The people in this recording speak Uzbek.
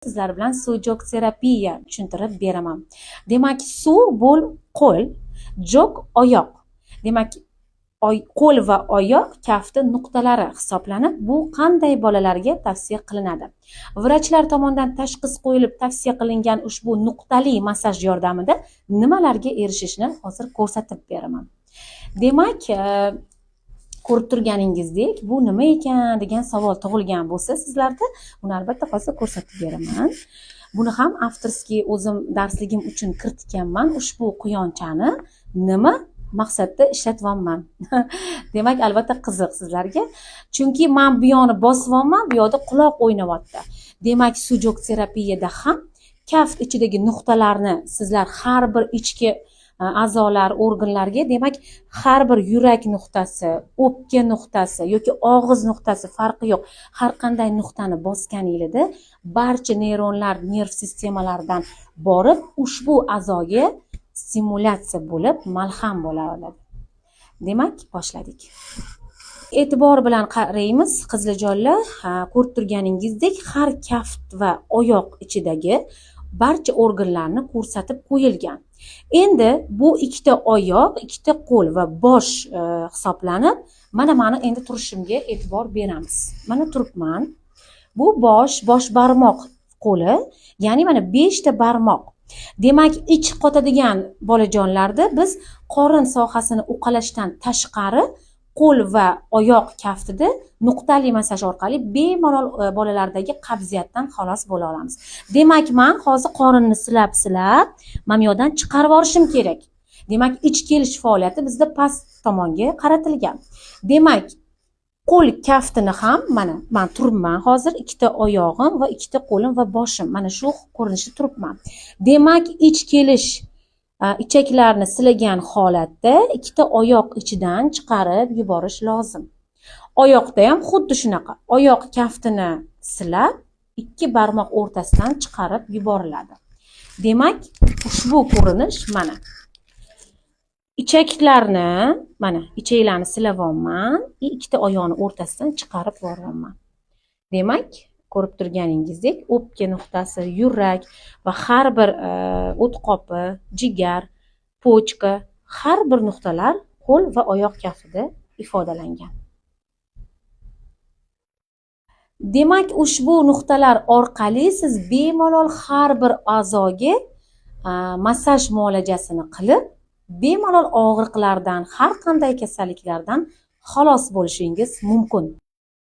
Sizlar bilan suv-jok terapiya tushuntirib beraman. Demak, suv bo'l qo'l, jok oyoq. Demak, qo'l va oyoq kafti nuqtalari hisoblanib, bu qanday bolalarga tavsiya qilinadi? Vrachlar tomonidan tashxis qo'yilib tavsiya qilingan ushbu nuqtali massaj yordamida nimalarga erishishni hozir ko'rsatib beraman. Demak, ko'rib turganingizdek, bu nima ekan degan savol tug'ilgan bo'lsa sizlarda, buni albatta hozir ko'rsatib beraman. Buni ham avtorskiy o'zim darsligim uchun kiritganman. Ushbu quyonchani nima maqsadda ishlatyapman. Demak, albatta qiziq sizlarga. Chunki men bu yoni bosyapman, bu yoqda quloq o'ynayapti. Demak, suv-jok terapiyada ham kaft ichidagi nuqtalarni sizlar har bir ichki a'zolar, organlarga, demak, har bir yurak nuqtasi, o'pka nuqtasi yoki og'iz nuqtasi farqi yo'q. Har qanday nuqtani bosganingizda barcha neyronlar nerv sistemalaridan borib ushbu a'zoga stimulyatsiya bo'lib, malham bo'la oladi. Demak, boshladik. E'tibor bilan qaraymiz, qizlajonlar. Ko'rib turganingizdek, har kaft va oyoq ichidagi barcha organlarni ko'rsatib qo'yilgan. Endi bu ikkita oyoq, ikkita qo'l va bosh hisoblanib, mana endi turishimga e'tibor beramiz. Mana turibman. Bu bosh barmoq qo'li, ya'ni mana 5 ta barmoq. Demak, ich qotadigan bolajonlarda biz qorin sohasini uqalashdan tashqari qo'l va oyoq kaftida nuqtali massaj orqali bemalol bolalardagi qabziyatdan xalos bo'la olamiz. Demak, men hozir qorinni silab mana bu yerdan chiqarib yuborishim kerak. Demak, ich kelish faoliyati bizda past tomonga qaratilgan. Demak, qo'l kaftini ham mana men turibman hozir, ikkita oyog'im va ikkita qo'lim va boshim mana shu ko'rinishda turibman. Demak, ich kelish ichaklarni silagan holatda ikkita oyoq ichidan chiqarib yuborish lozim. Oyoqda ham xuddi shunaqa. Oyoq kaftini silab, ikki barmoq o'rtasidan chiqarib yuboriladi. Demak, ushbu ko'rinish mana. Ichaklarni, mana ichaklarni silayapman, ikkita oyoqni o'rtasidan chiqarib yuboryapman. Demak, ko'rib turganingizdek, o'pka nuqtasi, yurak va har bir o't qopi, jigar, pochka, har bir nuqtalar qo'l va oyoq kaftida ifodalangan. Demak, ushbu nuqtalar orqali siz bemalol har bir a'zoga massaj muolajasini qilib, bemalol og'riqlardan, har qanday kasalliklardan xalos bo'lishingiz mumkin.